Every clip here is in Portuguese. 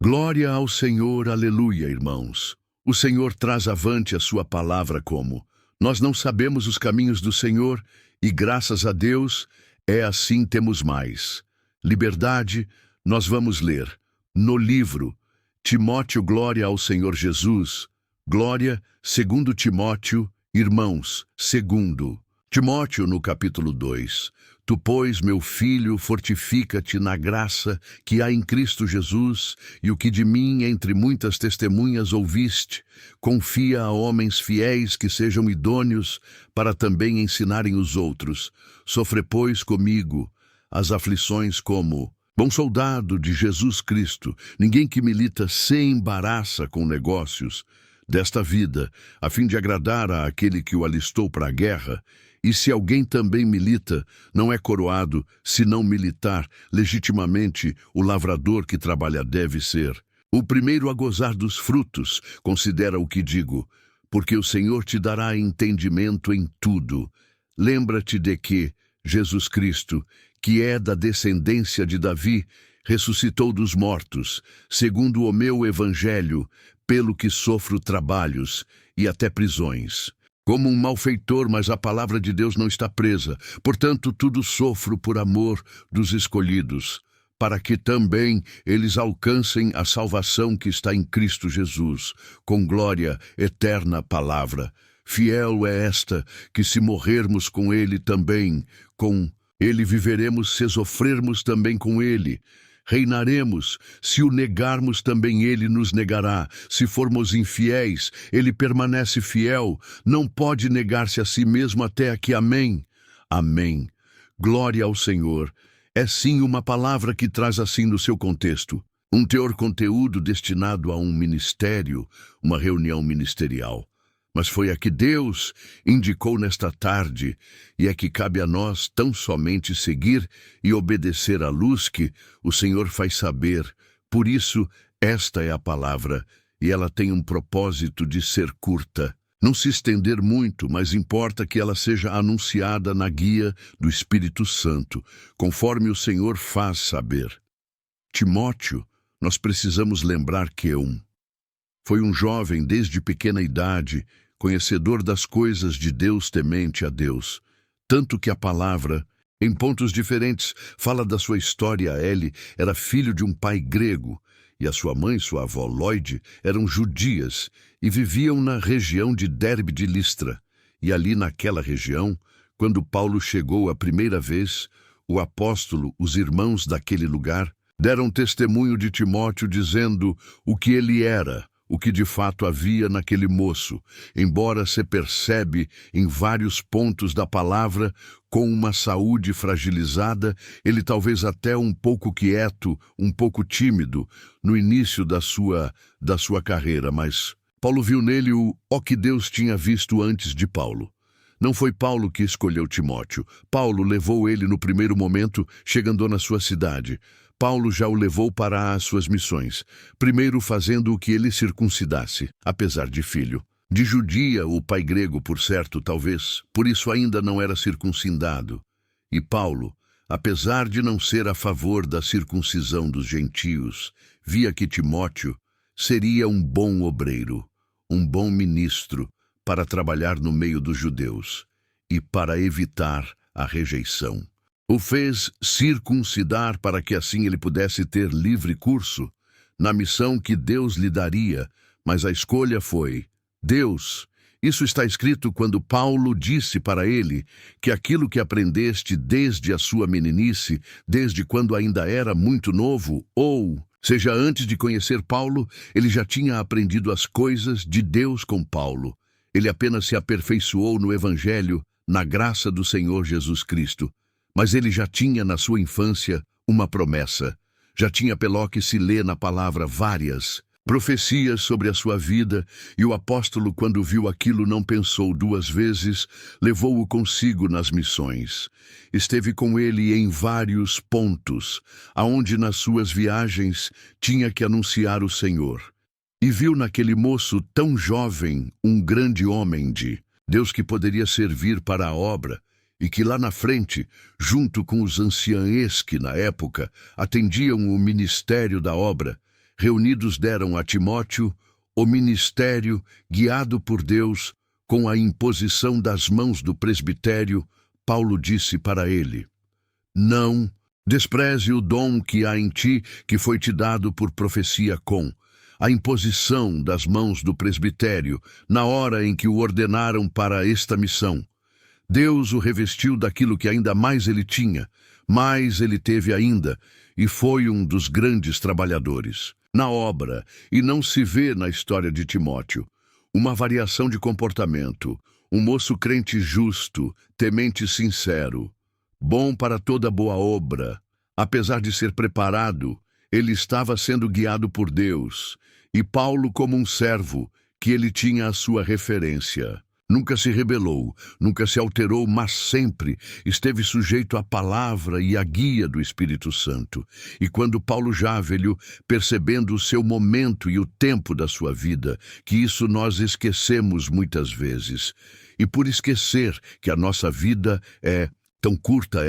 Glória ao Senhor, aleluia, irmãos. O Senhor traz avante a sua palavra como: nós não sabemos os caminhos do Senhor, e graças a Deus, assim temos mais. Liberdade, nós vamos ler. No livro, Timóteo, glória ao Senhor Jesus. Glória, segundo Timóteo, irmãos, segundo Timóteo, no capítulo 2. Tu, pois, meu filho, fortifica-te na graça que há em Cristo Jesus, e o que de mim, entre muitas testemunhas, ouviste, confia a homens fiéis que sejam idôneos para também ensinarem os outros. Sofre, pois, comigo as aflições como bom soldado de Jesus Cristo. Ninguém que milita se embaraça com negócios desta vida, a fim de agradar àquele que o alistou para a guerra. E se alguém também milita, não é coroado, se não militar, legitimamente o lavrador que trabalha deve ser o primeiro a gozar dos frutos. Considera o que digo, porque o Senhor te dará entendimento em tudo. Lembra-te de que Jesus Cristo, que é da descendência de Davi, ressuscitou dos mortos, segundo o meu evangelho, pelo que sofro trabalhos e até prisões, como um malfeitor, mas a palavra de Deus não está presa. Portanto, tudo sofro por amor dos escolhidos, para que também eles alcancem a salvação que está em Cristo Jesus, com glória eterna palavra. Fiel é esta, que se morrermos com ele também, com ele viveremos, se sofrermos também com ele. Reinaremos, se o negarmos também ele nos negará. Se formos infiéis, ele permanece fiel, não pode negar-se a si mesmo até aqui. Amém. Amém. Glória ao Senhor. É sim uma palavra que traz assim no seu contexto um teor conteúdo destinado a um ministério, uma reunião ministerial. Mas foi a que Deus indicou nesta tarde, e é que cabe a nós tão somente seguir e obedecer à luz que o Senhor faz saber. Por isso, esta é a palavra, e ela tem um propósito de ser curta. Não se estender muito, mas importa que ela seja anunciada na guia do Espírito Santo, conforme o Senhor faz saber. Timóteo, nós precisamos lembrar que foi um jovem desde pequena idade, conhecedor das coisas de Deus, temente a Deus. Tanto que a palavra, em pontos diferentes, fala da sua história. Ele era filho de um pai grego, e a sua mãe, sua avó Lóide, eram judias, e viviam na região de Derbe de Listra. E ali naquela região, quando Paulo chegou a primeira vez, o apóstolo, os irmãos daquele lugar, deram testemunho de Timóteo, dizendo o que ele era, o que de fato havia naquele moço, embora se percebe em vários pontos da palavra, com uma saúde fragilizada, ele talvez até um pouco quieto, um pouco tímido, no início da sua carreira, mas Paulo viu nele o que Deus tinha visto antes de Paulo. Não foi Paulo que escolheu Timóteo. Paulo levou ele no primeiro momento, chegando na sua cidade. Paulo já o levou para as suas missões, primeiro fazendo o que ele circuncidasse, apesar de filho de judia, o pai grego, por certo, talvez, por isso ainda não era circuncidado. E Paulo, apesar de não ser a favor da circuncisão dos gentios, via que Timóteo seria um bom obreiro, um bom ministro para trabalhar no meio dos judeus e para evitar a rejeição. O fez circuncidar para que assim ele pudesse ter livre curso na missão que Deus lhe daria, mas a escolha foi Deus. Isso está escrito quando Paulo disse para ele que aquilo que aprendeste desde a sua meninice, desde quando ainda era muito novo, ou seja, antes de conhecer Paulo, ele já tinha aprendido as coisas de Deus com Paulo. Ele apenas se aperfeiçoou no Evangelho, na graça do Senhor Jesus Cristo. Mas ele já tinha na sua infância uma promessa. Já tinha pelo que se lê na palavra várias profecias sobre a sua vida, e o apóstolo, quando viu aquilo, não pensou duas vezes, levou-o consigo nas missões. Esteve com ele em vários pontos, aonde nas suas viagens tinha que anunciar o Senhor. E viu naquele moço tão jovem um grande homem de Deus que poderia servir para a obra, e que lá na frente, junto com os anciães que na época atendiam o ministério da obra, reunidos deram a Timóteo o ministério, guiado por Deus, com a imposição das mãos do presbitério. Paulo disse para ele: Não despreze o dom que há em ti, que foi te dado por profecia com a imposição das mãos do presbitério, na hora em que o ordenaram para esta missão. Deus o revestiu daquilo que ainda mais ele tinha, mais ele teve ainda, e foi um dos grandes trabalhadores na obra, e não se vê na história de Timóteo uma variação de comportamento, um moço crente justo, temente sincero, bom para toda boa obra. Apesar de ser preparado, ele estava sendo guiado por Deus, e Paulo como um servo, que ele tinha a sua referência. Nunca se rebelou, nunca se alterou, mas sempre esteve sujeito à palavra e à guia do Espírito Santo. E quando Paulo já velho, percebendo o seu momento e o tempo da sua vida, que isso nós esquecemos muitas vezes, e por esquecer que a nossa vida é tão curta,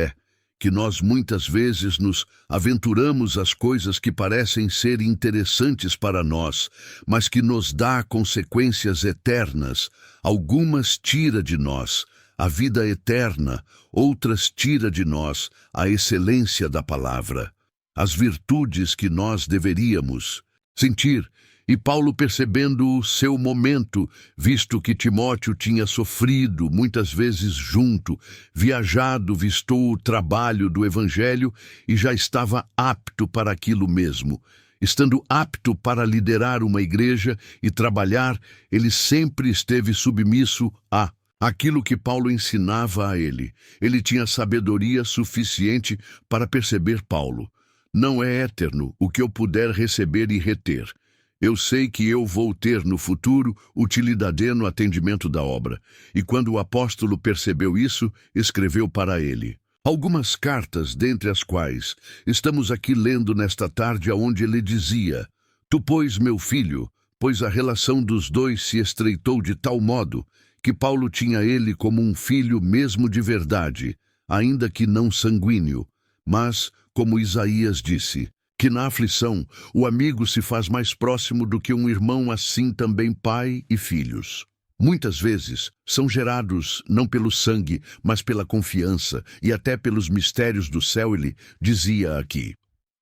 que nós muitas vezes nos aventuramos às coisas que parecem ser interessantes para nós, mas que nos dá consequências eternas. Algumas tira de nós a vida eterna, outras tira de nós a excelência da palavra, as virtudes que nós deveríamos sentir. E Paulo, percebendo o seu momento, visto que Timóteo tinha sofrido muitas vezes junto, viajado, vistou o trabalho do Evangelho e já estava apto para aquilo mesmo. Estando apto para liderar uma igreja e trabalhar, ele sempre esteve submisso a aquilo que Paulo ensinava a ele. Ele tinha sabedoria suficiente para perceber Paulo. Não é eterno o que eu puder receber e reter. Eu sei que eu vou ter no futuro utilidade no atendimento da obra. E quando o apóstolo percebeu isso, escreveu para ele algumas cartas, dentre as quais estamos aqui lendo nesta tarde, aonde ele dizia: Tu, pois, meu filho, pois a relação dos dois se estreitou de tal modo que Paulo tinha ele como um filho mesmo de verdade, ainda que não sanguíneo, mas, como Isaías disse, que na aflição o amigo se faz mais próximo do que um irmão, assim também pai e filhos. Muitas vezes são gerados não pelo sangue, mas pela confiança e até pelos mistérios do céu. Ele dizia aqui: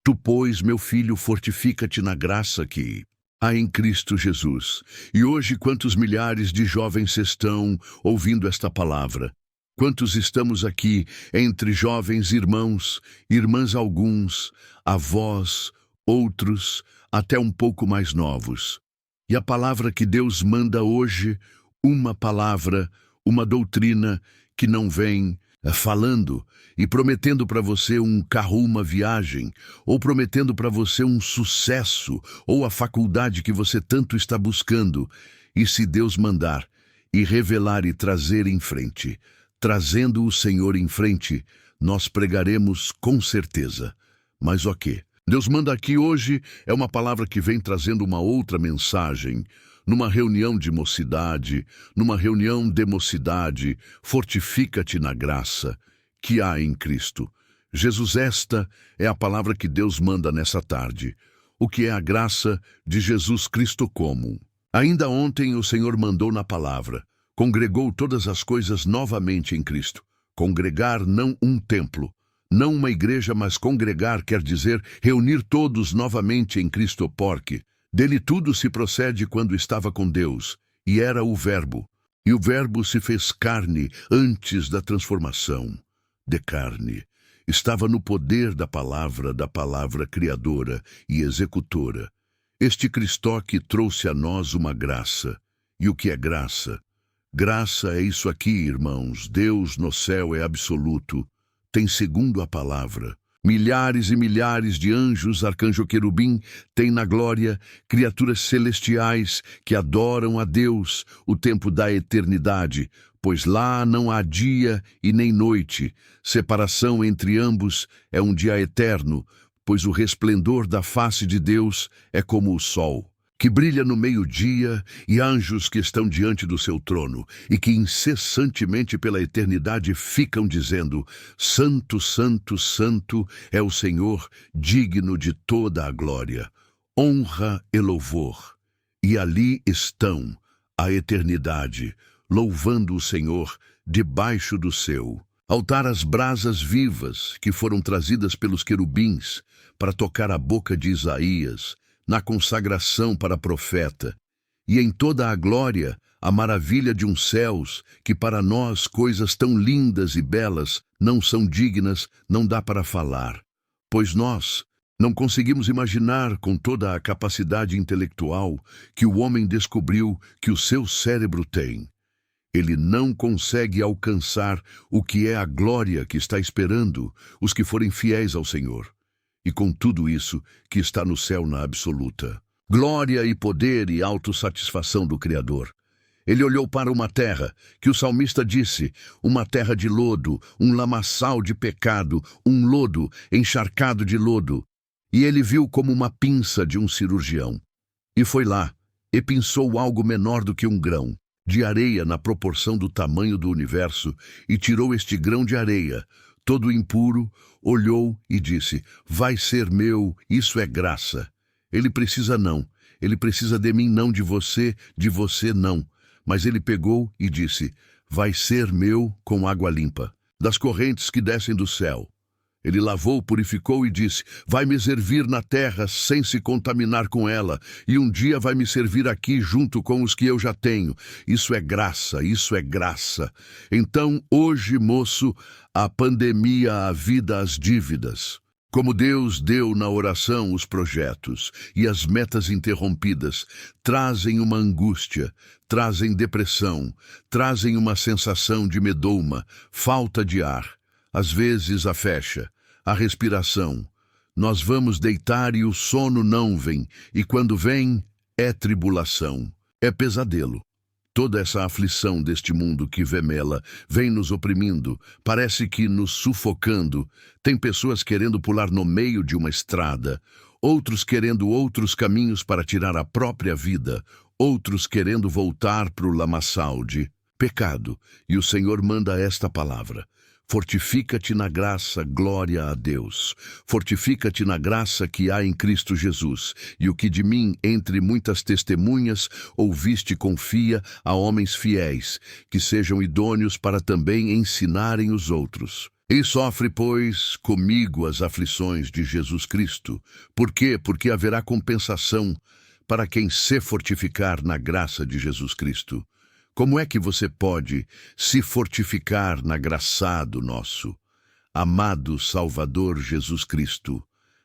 Tu, pois, meu filho, fortifica-te na graça que há em Cristo Jesus. E hoje quantos milhares de jovens estão ouvindo esta palavra? Quantos estamos aqui entre jovens irmãos, irmãs alguns, avós, outros, até um pouco mais novos. E a palavra que Deus manda hoje, uma palavra, uma doutrina que não vem falando e prometendo para você um carro, uma viagem, ou prometendo para você um sucesso, ou a faculdade que você tanto está buscando. E se Deus mandar e revelar e trazer em frente, trazendo o Senhor em frente, nós pregaremos com certeza. Mas o quê? Deus manda aqui hoje é uma palavra que vem trazendo uma outra mensagem. Numa reunião de mocidade, fortifica-te na graça que há em Cristo Jesus. Esta é a palavra que Deus manda nessa tarde. O que é a graça de Jesus Cristo como? Ainda ontem o Senhor mandou na palavra: congregou todas as coisas novamente em Cristo. Congregar, não um templo, não uma igreja, mas congregar quer dizer reunir todos novamente em Cristo, porque dele tudo se procede quando estava com Deus, e era o Verbo. E o Verbo se fez carne antes da transformação de carne. Estava no poder da palavra criadora e executora. Este Cristo que trouxe a nós uma graça. E o que é graça? Graça é isso aqui, irmãos. Deus no céu é absoluto. Tem segundo a palavra. Milhares e milhares de anjos, arcanjo querubim, tem na glória criaturas celestiais que adoram a Deus o tempo da eternidade, pois lá não há dia e nem noite. Separação entre ambos é um dia eterno, pois o resplendor da face de Deus é como o sol, que brilha no meio-dia, e anjos que estão diante do seu trono, e que incessantemente pela eternidade ficam dizendo: Santo, Santo, Santo é o Senhor, digno de toda a glória. honra e louvor, e ali estão a eternidade, louvando o Senhor debaixo do céu. Altar às brasas vivas que foram trazidas pelos querubins para tocar a boca de Isaías, na consagração para profeta, e em toda a glória, a maravilha de uns céus, que para nós coisas tão lindas e belas não são dignas, não dá para falar, pois nós não conseguimos imaginar com toda a capacidade intelectual que o homem descobriu que o seu cérebro tem. Ele não consegue alcançar o que é a glória que está esperando os que forem fiéis ao Senhor. E com tudo isso que está no céu na absoluta. Glória e poder e autossatisfação do Criador. Ele olhou para uma terra, que o salmista disse, uma terra de lodo, um lamaçal de pecado, um lodo encharcado de lodo. E ele viu como uma pinça de um cirurgião. E foi lá, e pinçou algo menor do que um grão de areia na proporção do tamanho do universo, e tirou este grão de areia, todo impuro, olhou e disse, vai ser meu, isso é graça. Ele precisa de mim não de você não. Mas ele pegou e disse, vai ser meu com água limpa, das correntes que descem do céu. Ele lavou, purificou e disse, vai me servir na terra sem se contaminar com ela, e um dia vai me servir aqui junto com os que eu já tenho. Isso é graça, isso é graça. Então, hoje, moço, a pandemia, a vida, as dívidas. Como Deus deu na oração os projetos e as metas interrompidas, trazem uma angústia, trazem depressão, trazem uma sensação de medouma, falta de ar. Às vezes a fecha, a respiração. Nós vamos deitar e o sono não vem, e quando vem, é tribulação, é pesadelo. Toda essa aflição deste mundo que vemela vem nos oprimindo, parece que nos sufocando. Tem pessoas querendo pular no meio de uma estrada, outros querendo outros caminhos para tirar a própria vida, outros querendo voltar para o lamaçal de pecado. E o Senhor manda esta palavra. Fortifica-te na graça, glória a Deus. Fortifica-te na graça que há em Cristo Jesus. E o que de mim, entre muitas testemunhas, ouviste confia a homens fiéis, que sejam idôneos para também ensinarem os outros. E sofre, pois, comigo as aflições de Jesus Cristo. Por quê? Porque haverá compensação para quem se fortificar na graça de Jesus Cristo. Como é que você pode se fortificar na graçado nosso, amado Salvador Jesus Cristo,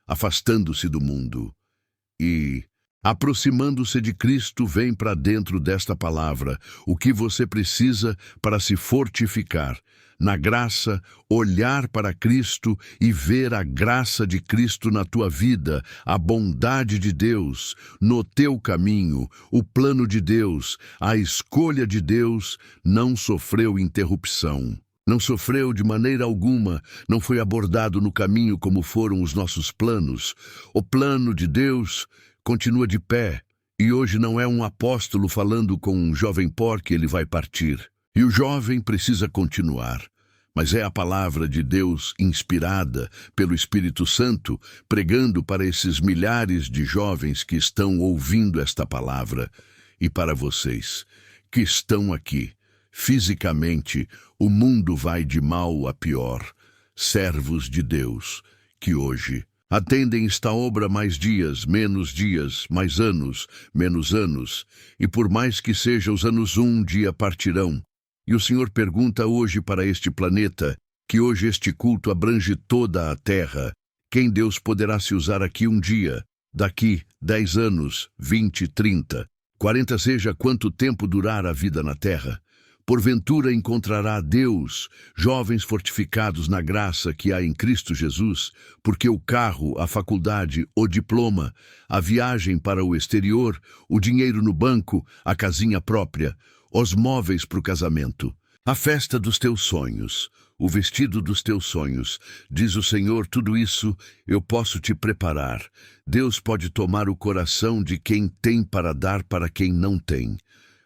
afastando-se do mundo e, aproximando-se de Cristo, vem para dentro desta palavra o que você precisa para se fortificar na graça, olhar para Cristo e ver a graça de Cristo na tua vida, a bondade de Deus no teu caminho, o plano de Deus, a escolha de Deus não sofreu interrupção. Não sofreu de maneira alguma, não foi abordado no caminho como foram os nossos planos. O plano de Deus continua de pé, e hoje não é um apóstolo falando com um jovem que ele vai partir. E o jovem precisa continuar, mas é a palavra de Deus inspirada pelo Espírito Santo, pregando para esses milhares de jovens que estão ouvindo esta palavra, e para vocês que estão aqui. Fisicamente, o mundo vai de mal a pior. Servos de Deus, que hoje atendem esta obra mais dias, mais anos, menos anos, e por mais que seja os anos um dia partirão. E o Senhor pergunta hoje para este planeta, que hoje este culto abrange toda a terra, quem Deus poderá se usar aqui um dia, daqui 10 anos, 20, 30, 40, seja quanto tempo durar a vida na terra. Porventura encontrará Deus jovens fortificados na graça que há em Cristo Jesus, porque o carro, a faculdade, o diploma, a viagem para o exterior, o dinheiro no banco, a casinha própria, os móveis para o casamento, a festa dos teus sonhos, o vestido dos teus sonhos, diz o Senhor, tudo isso eu posso te preparar. Deus pode tomar o coração de quem tem para dar para quem não tem.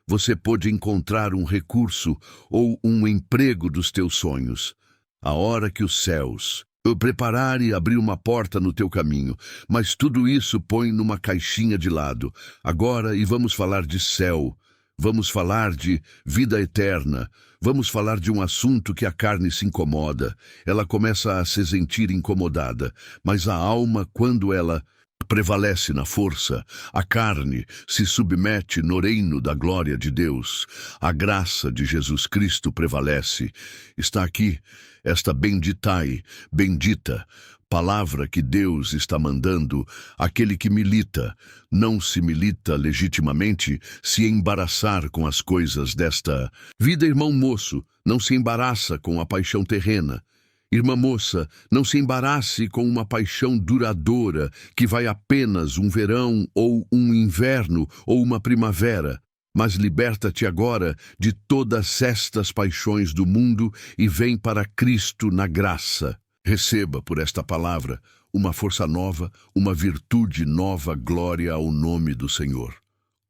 Você pode encontrar um recurso ou um emprego dos teus sonhos. A hora que os céus Eu preparar e abrir uma porta no teu caminho, mas tudo isso põe numa caixinha de lado. Agora, e vamos falar de céu, vamos falar de vida eterna, vamos falar de um assunto que a carne se incomoda. Ela começa a se sentir incomodada, mas a alma, quando ela prevalece na força, a carne se submete no reino da glória de Deus. A graça de Jesus Cristo prevalece. Está aqui esta bendita palavra que Deus está mandando. Aquele que milita, não se milita legitimamente se embaraçar com as coisas desta vida. Irmão moço, não se embaraça com a paixão terrena. Irmã moça, não se embarace com uma paixão duradoura que vai apenas um verão ou um inverno ou uma primavera. Mas liberta-te agora de todas estas paixões do mundo e vem para Cristo na graça. Receba por esta palavra uma força nova, uma virtude nova, glória ao nome do Senhor.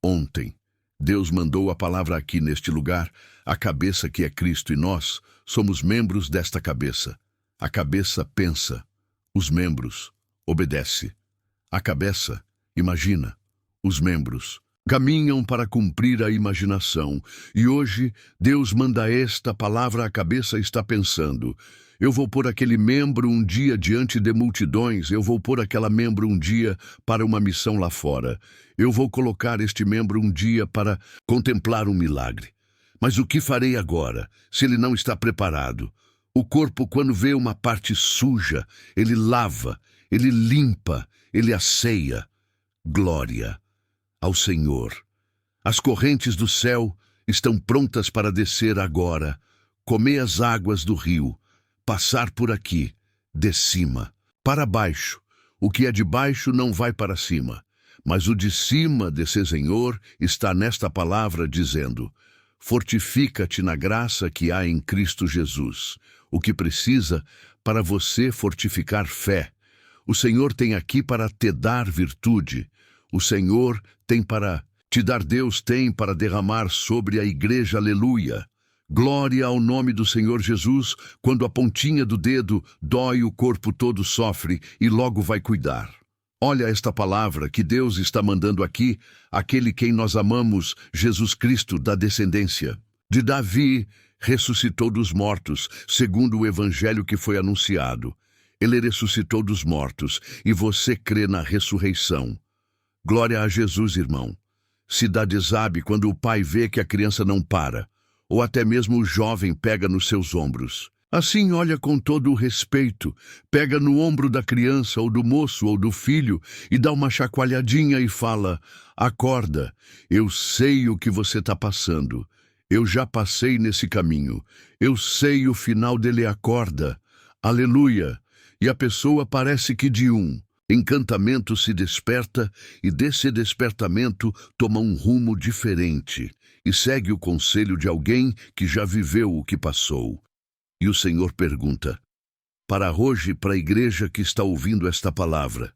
Ontem, Deus mandou a palavra aqui neste lugar, a cabeça que é Cristo e nós somos membros desta cabeça. A cabeça pensa, os membros obedece. A cabeça imagina, os membros caminham para cumprir a imaginação. E hoje Deus manda esta palavra, a cabeça está pensando. Eu vou pôr aquele membro um dia diante de multidões, eu vou pôr aquela membro um dia para uma missão lá fora. Eu vou colocar este membro um dia para contemplar um milagre. Mas o que farei agora, se ele não está preparado? O corpo, quando vê uma parte suja, ele lava, ele limpa, ele asseia. Glória ao Senhor. As correntes do céu estão prontas para descer agora, comer as águas do rio, passar por aqui, de cima, para baixo. O que é de baixo não vai para cima, mas o de cima desse Senhor está nesta palavra dizendo: fortifica-te na graça que há em Cristo Jesus. O que precisa para você fortificar fé. O Senhor tem aqui para te dar virtude. O Senhor tem para te dar, Deus tem para derramar sobre a igreja, aleluia. Glória ao nome do Senhor Jesus. Quando a pontinha do dedo dói, o corpo todo sofre e logo vai cuidar. Olha esta palavra que Deus está mandando aqui, aquele quem nós amamos, Jesus Cristo, da descendência de Davi, ressuscitou dos mortos, segundo o evangelho que foi anunciado. Ele ressuscitou dos mortos e você crê na ressurreição. Glória a Jesus, irmão. Cidade sabe quando o pai vê que a criança não para, ou até mesmo o jovem pega nos seus ombros. Assim olha com todo o respeito, pega no ombro da criança ou do moço ou do filho e dá uma chacoalhadinha e fala: acorda, eu sei o que você está passando. Eu já passei nesse caminho. Eu sei o final dele, acorda. Aleluia. E a pessoa parece que de um encantamento se desperta e desse despertamento toma um rumo diferente e segue o conselho de alguém que já viveu o que passou. E o Senhor pergunta, para hoje, para a igreja que está ouvindo esta palavra,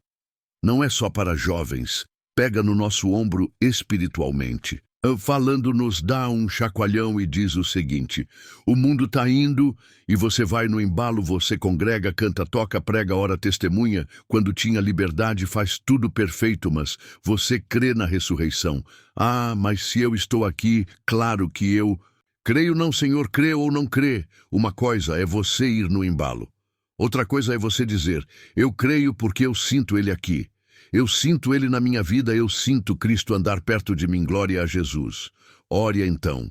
não é só para jovens, pega no nosso ombro espiritualmente. Falando, nos dá um chacoalhão e diz o seguinte: o mundo está indo e você vai no embalo, você congrega, canta, toca, prega, ora, testemunha. Quando tinha liberdade faz tudo perfeito, mas você crê na ressurreição. Ah, mas se eu estou aqui, claro que eu creio. Não, Senhor, crê ou não crê. Uma coisa é você ir no embalo. Outra coisa é você dizer: eu creio porque eu sinto ele aqui. Eu sinto ele na minha vida, eu sinto Cristo andar perto de mim, glória a Jesus. Ore então.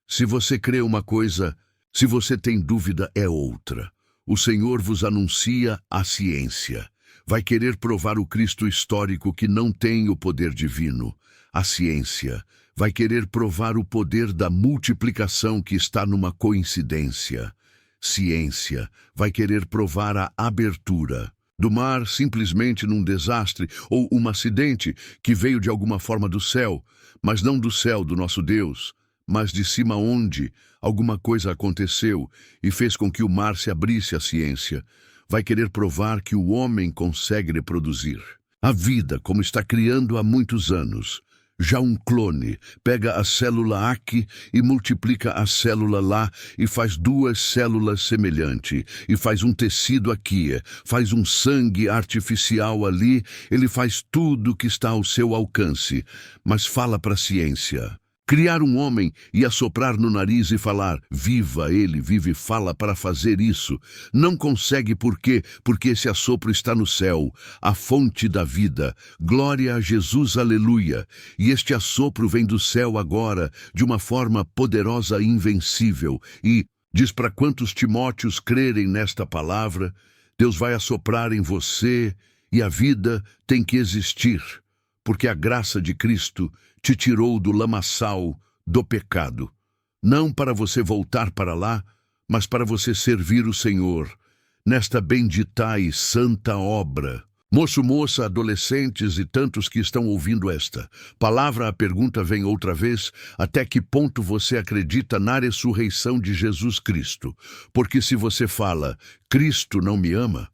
Se você crê uma coisa, se você tem dúvida, é outra. O Senhor vos anuncia a ciência. Vai querer provar o Cristo histórico que não tem o poder divino. A ciência vai querer provar o poder da multiplicação que está numa coincidência. Ciência vai querer provar a abertura do mar simplesmente num desastre ou um acidente que veio de alguma forma do céu, mas não do céu do nosso Deus, mas de cima onde alguma coisa aconteceu e fez com que o mar se abrisse à ciência. Vai querer provar que o homem consegue reproduzir a vida como está criando há muitos anos. Já um clone pega a célula aqui e multiplica a célula lá e faz duas células semelhantes, e faz um tecido aqui, faz um sangue artificial ali, ele faz tudo que está ao seu alcance, mas fala para a ciência. Criar um homem e assoprar no nariz e falar, viva, ele vive e fala para fazer isso. Não consegue por quê? Porque esse assopro está no céu, a fonte da vida. Glória a Jesus, aleluia. E este assopro vem do céu agora, de uma forma poderosa e invencível. E diz para quantos Timóteos crerem nesta palavra, Deus vai assoprar em você e a vida tem que existir. Porque a graça de Cristo te tirou do lamaçal do pecado. Não para você voltar para lá, mas para você servir o Senhor, nesta bendita e santa obra. Moço, moça, adolescentes e tantos que estão ouvindo esta palavra, a pergunta vem outra vez, até que ponto você acredita na ressurreição de Jesus Cristo? Porque se você fala, Cristo não me ama,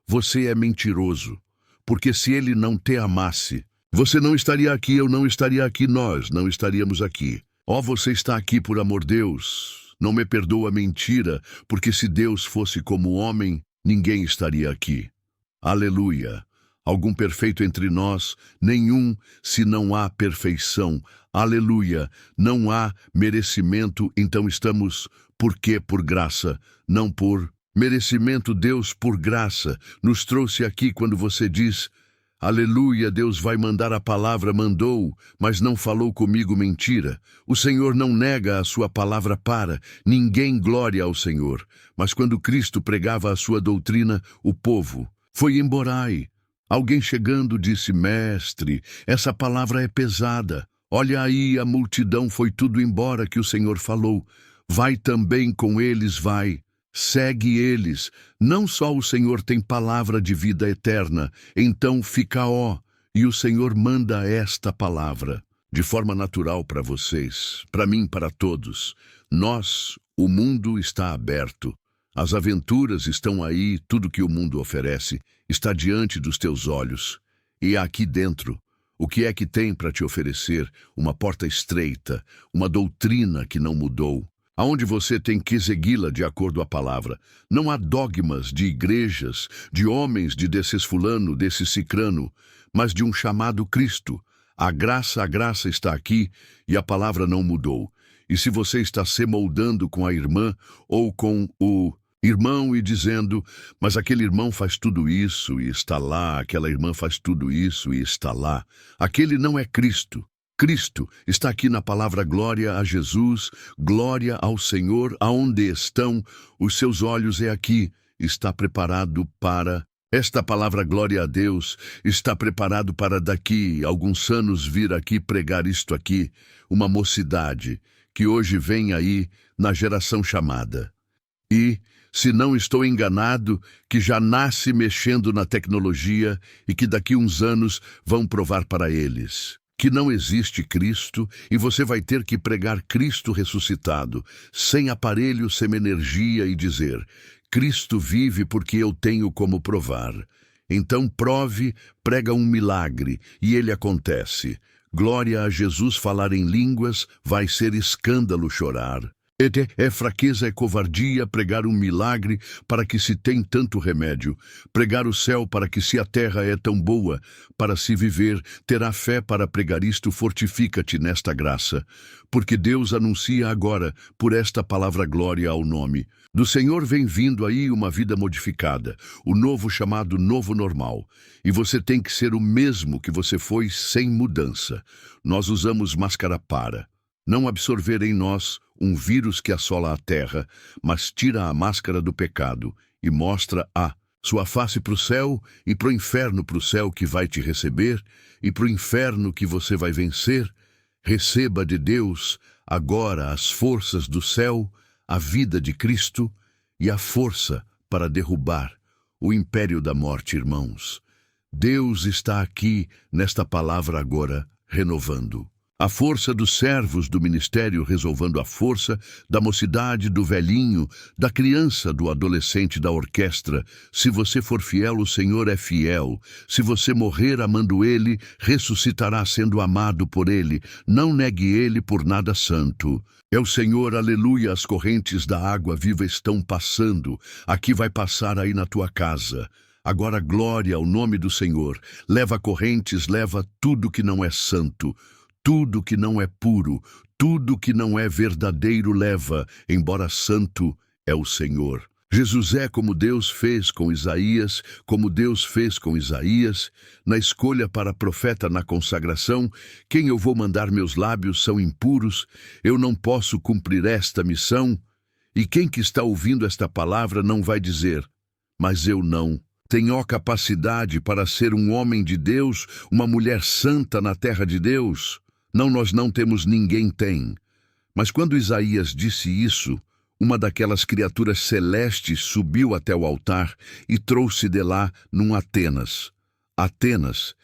você é mentiroso. Porque se ele não te amasse, você não estaria aqui, eu não estaria aqui, nós não estaríamos aqui. Você está aqui por amor de Deus. Não me perdoa a mentira, porque se Deus fosse como homem, ninguém estaria aqui. Aleluia. Algum perfeito entre nós? Nenhum, se não há perfeição. Aleluia. Não há merecimento, então estamos, por quê? Por graça, não por merecimento. Deus, por graça, nos trouxe aqui quando você diz, aleluia, Deus vai mandar a palavra, mandou, mas não falou comigo mentira. O Senhor não nega a sua palavra para ninguém, glória ao Senhor. Mas quando Cristo pregava a sua doutrina, o povo foi embora. Alguém chegando disse, mestre, essa palavra é pesada. Olha aí, a multidão foi tudo embora que o Senhor falou. Vai também com eles, vai. Segue eles. Não só o Senhor tem palavra de vida eterna, então fica e o Senhor manda esta palavra de forma natural para vocês, para mim, para todos. O mundo está aberto. As aventuras estão aí, tudo que o mundo oferece está diante dos teus olhos. E aqui dentro, o que é que tem para te oferecer? Uma porta estreita, uma doutrina que não mudou, aonde você tem que segui-la de acordo à palavra. Não há dogmas de igrejas, de homens de desses fulano, desse cicrano, mas de um chamado Cristo. A graça está aqui e a palavra não mudou. E se você está se moldando com a irmã ou com o irmão e dizendo, mas aquele irmão faz tudo isso e está lá, aquela irmã faz tudo isso e está lá, aquele não é Cristo. Cristo está aqui na palavra glória a Jesus, glória ao Senhor, aonde estão os seus olhos é aqui, está preparado para esta palavra glória a Deus, está preparado para daqui alguns anos vir aqui pregar isto aqui, uma mocidade que hoje vem aí na geração chamada. E, se não estou enganado, que já nasce mexendo na tecnologia e que daqui uns anos vão provar para eles que não existe Cristo e você vai ter que pregar Cristo ressuscitado, sem aparelho, sem energia e dizer, Cristo vive porque eu tenho como provar. Então prove, prega um milagre e ele acontece. Glória a Jesus, falar em línguas vai ser escândalo chorar. É fraqueza, é covardia pregar um milagre para que se tem tanto remédio, pregar o céu para que se a terra é tão boa, para se viver, terá fé para pregar isto, fortifica-te nesta graça, porque Deus anuncia agora, por esta palavra glória ao nome do Senhor vem vindo aí uma vida modificada, o novo chamado novo normal, e você tem que ser o mesmo que você foi sem mudança. Nós usamos máscara para não absorver em nós um vírus que assola a terra, mas tira a máscara do pecado e mostra a sua face para o céu e para o inferno, para o céu que vai te receber e para o inferno que você vai vencer. Receba de Deus agora as forças do céu, a vida de Cristo e a força para derrubar o império da morte, irmãos. Deus está aqui nesta palavra agora, renovando. A força dos servos do ministério resolvendo a força da mocidade, do velhinho, da criança, do adolescente, da orquestra. Se você for fiel, o Senhor é fiel. Se você morrer amando Ele, ressuscitará sendo amado por Ele. Não negue Ele por nada santo. É o Senhor, aleluia, as correntes da água viva estão passando. Aqui vai passar aí na tua casa. Agora glória ao nome do Senhor. Leva correntes, leva tudo que não é santo. Tudo que não é puro, tudo que não é verdadeiro leva, embora santo é o Senhor. Jesus é como Deus fez com Isaías, como Deus fez com Isaías, na escolha para profeta na consagração, quem eu vou mandar meus lábios são impuros, eu não posso cumprir esta missão, e quem que está ouvindo esta palavra não vai dizer, mas eu não. Tenho capacidade para ser um homem de Deus, uma mulher santa na terra de Deus. Não, nós não temos, ninguém tem. Mas quando Isaías disse isso, uma daquelas criaturas celestes subiu até o altar e trouxe de lá num Atenas. Atenas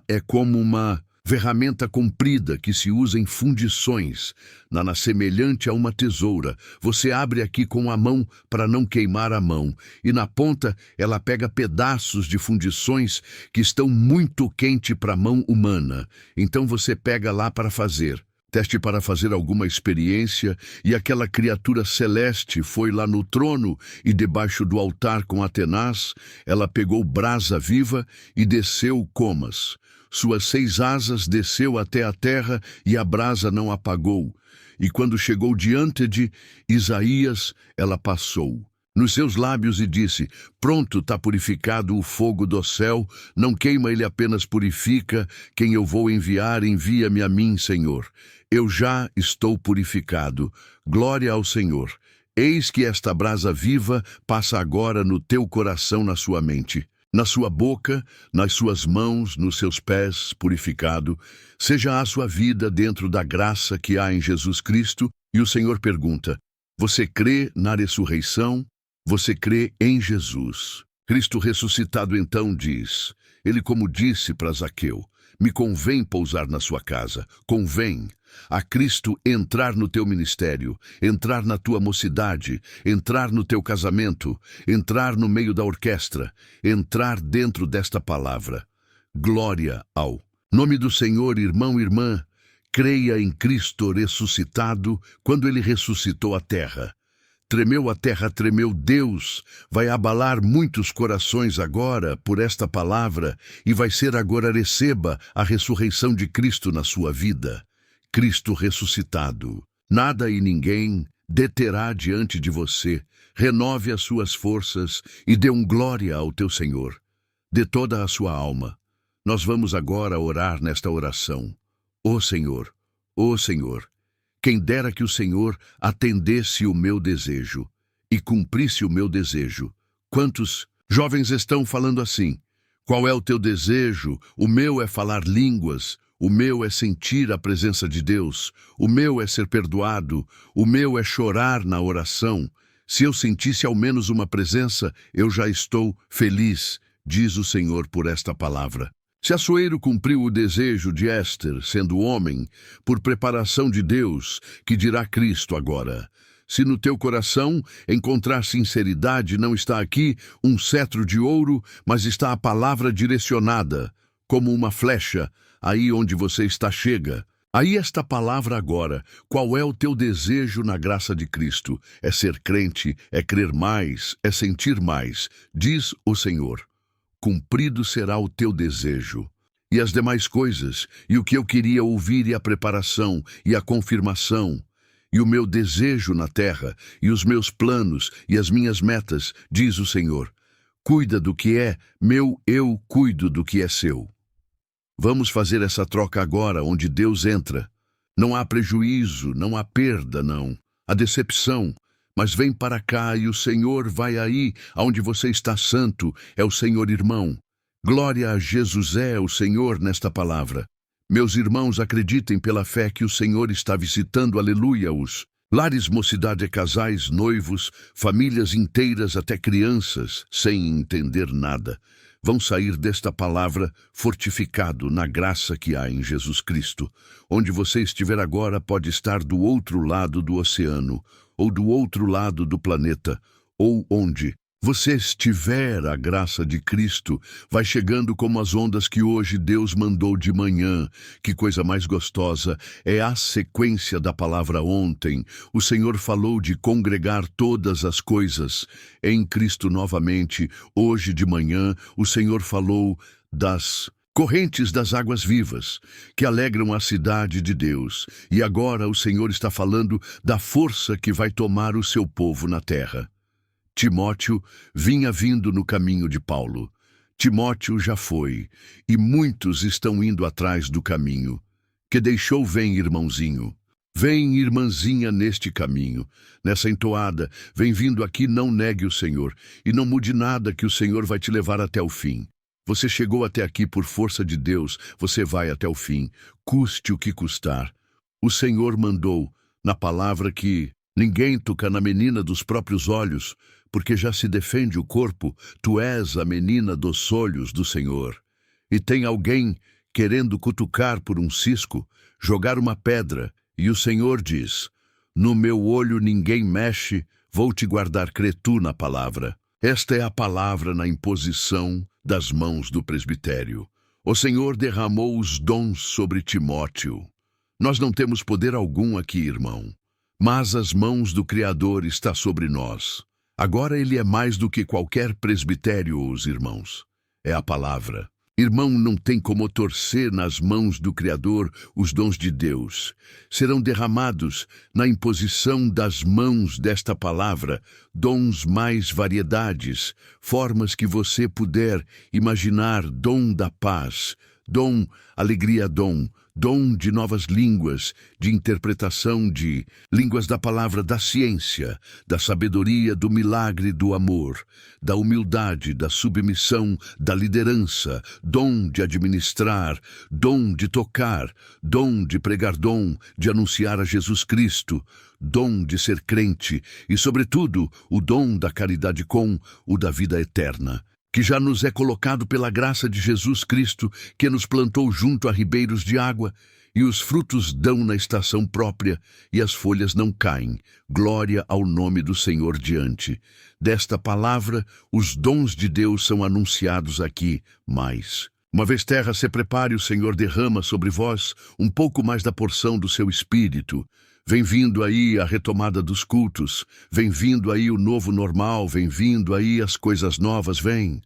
é como uma ferramenta comprida que se usa em fundições, semelhante a uma tesoura. Você abre aqui com a mão para não queimar a mão, e na ponta ela pega pedaços de fundições que estão muito quentes para a mão humana. Então você pega lá para fazer. Teste para fazer alguma experiência, e aquela criatura celeste foi lá no trono e debaixo do altar com Atenas, ela pegou brasa viva e desceu comas. Suas 6 asas desceu até a terra e a brasa não apagou. E quando chegou diante de Isaías, ela passou nos seus lábios e disse, pronto, está purificado o fogo do céu, não queima, ele apenas purifica. Quem eu vou enviar, envia-me a mim, Senhor. Eu já estou purificado. Glória ao Senhor. Eis que esta brasa viva passa agora no teu coração, na sua mente, na sua boca, nas suas mãos, nos seus pés, purificado. Seja a sua vida dentro da graça que há em Jesus Cristo. E o Senhor pergunta, você crê na ressurreição? Você crê em Jesus? Cristo ressuscitado então diz, ele como disse para Zaqueu, me convém pousar na sua casa, convém a Cristo entrar no teu ministério, entrar na tua mocidade, entrar no teu casamento, entrar no meio da orquestra, entrar dentro desta palavra. Glória ao nome do Senhor, irmão e irmã. Creia em Cristo ressuscitado. Quando ele ressuscitou a terra, tremeu Deus. Vai abalar muitos corações agora por esta palavra e vai ser agora, receba a ressurreição de Cristo na sua vida. Cristo ressuscitado. Nada e ninguém deterá diante de você. Renove as suas forças e dê glória ao teu Senhor. De toda a sua alma. Nós vamos agora orar nesta oração. Ó Senhor, quem dera que o Senhor atendesse o meu desejo e cumprisse o meu desejo. Quantos jovens estão falando assim? Qual é o teu desejo? O meu é falar línguas. O meu é sentir a presença de Deus. O meu é ser perdoado. O meu é chorar na oração. Se eu sentisse ao menos uma presença, eu já estou feliz, diz o Senhor por esta palavra. Se Assuero cumpriu o desejo de Éster, sendo homem, por preparação de Deus, que dirá Cristo agora. Se no teu coração encontrar sinceridade, não está aqui um cetro de ouro, mas está a palavra direcionada, como uma flecha, aí onde você está chega. Aí esta palavra agora, qual é o teu desejo na graça de Cristo? É ser crente, é crer mais, é sentir mais, diz o Senhor. Cumprido será o teu desejo. E as demais coisas, e o que eu queria ouvir, e a preparação, e a confirmação, e o meu desejo na terra, e os meus planos, e as minhas metas, diz o Senhor. Cuida do que é meu, eu cuido do que é seu. Vamos fazer essa troca agora, onde Deus entra. Não há prejuízo, não há perda, não. Há decepção. Mas vem para cá e o Senhor vai aí, aonde você está santo, é o Senhor irmão. Glória a Jesus é o Senhor nesta palavra. Meus irmãos, acreditem pela fé que o Senhor está visitando, aleluia-os. Lares, mocidade, casais, noivos, famílias inteiras, até crianças, sem entender nada. vão sair desta palavra fortificado na graça que há em Jesus Cristo. Onde você estiver agora pode estar do outro lado do oceano, ou do outro lado do planeta, ou onde você estiver, a graça de Cristo vai chegando como as ondas que hoje Deus mandou de manhã. Que coisa mais gostosa, é a sequência da palavra ontem. O Senhor falou de congregar todas as coisas em Cristo novamente. Hoje de manhã, o Senhor falou das correntes das águas vivas, que alegram a cidade de Deus. E agora o Senhor está falando da força que vai tomar o seu povo na terra. Timóteo vinha vindo no caminho de Paulo. Timóteo já foi, e muitos estão indo atrás do caminho. Que deixou vem, irmãozinho. Vem, irmãzinha, neste caminho. Nessa entoada, vem vindo aqui, não negue o Senhor, e não mude nada que o Senhor vai te levar até o fim. Você chegou até aqui por força de Deus, você vai até o fim, custe o que custar. O Senhor mandou, na palavra, que ninguém toca na menina dos próprios olhos, porque já se defende o corpo, tu és a menina dos olhos do Senhor. E tem alguém querendo cutucar por um cisco, jogar uma pedra, e o Senhor diz, no meu olho ninguém mexe, vou te guardar, crê tu na palavra. Esta é a palavra na imposição das mãos do presbitério. O Senhor derramou os dons sobre Timóteo. Nós não temos poder algum aqui, irmão, mas as mãos do Criador estão sobre nós. Agora ele é mais do que qualquer presbitério, os irmãos. É a palavra. Irmão, não tem como torcer nas mãos do Criador os dons de Deus. Serão derramados na imposição das mãos desta palavra, dons mais variedades, formas que você puder imaginar, dom da paz, dom, alegria, dom de novas línguas, de interpretação de línguas da palavra, da ciência, da sabedoria, do milagre, do amor, da humildade, da submissão, da liderança, dom de administrar, dom de tocar, dom de pregar, dom de anunciar a Jesus Cristo, dom de ser crente e, sobretudo, o dom da caridade com o da vida eterna, que já nos é colocado pela graça de Jesus Cristo, que nos plantou junto a ribeiros de água, e os frutos dão na estação própria, e as folhas não caem. Glória ao nome do Senhor diante desta palavra, os dons de Deus são anunciados aqui, mas uma vez terra se prepare, o Senhor derrama sobre vós um pouco mais da porção do seu Espírito. Vem vindo aí a retomada dos cultos, vem vindo aí o novo normal, vem vindo aí as coisas novas, vem.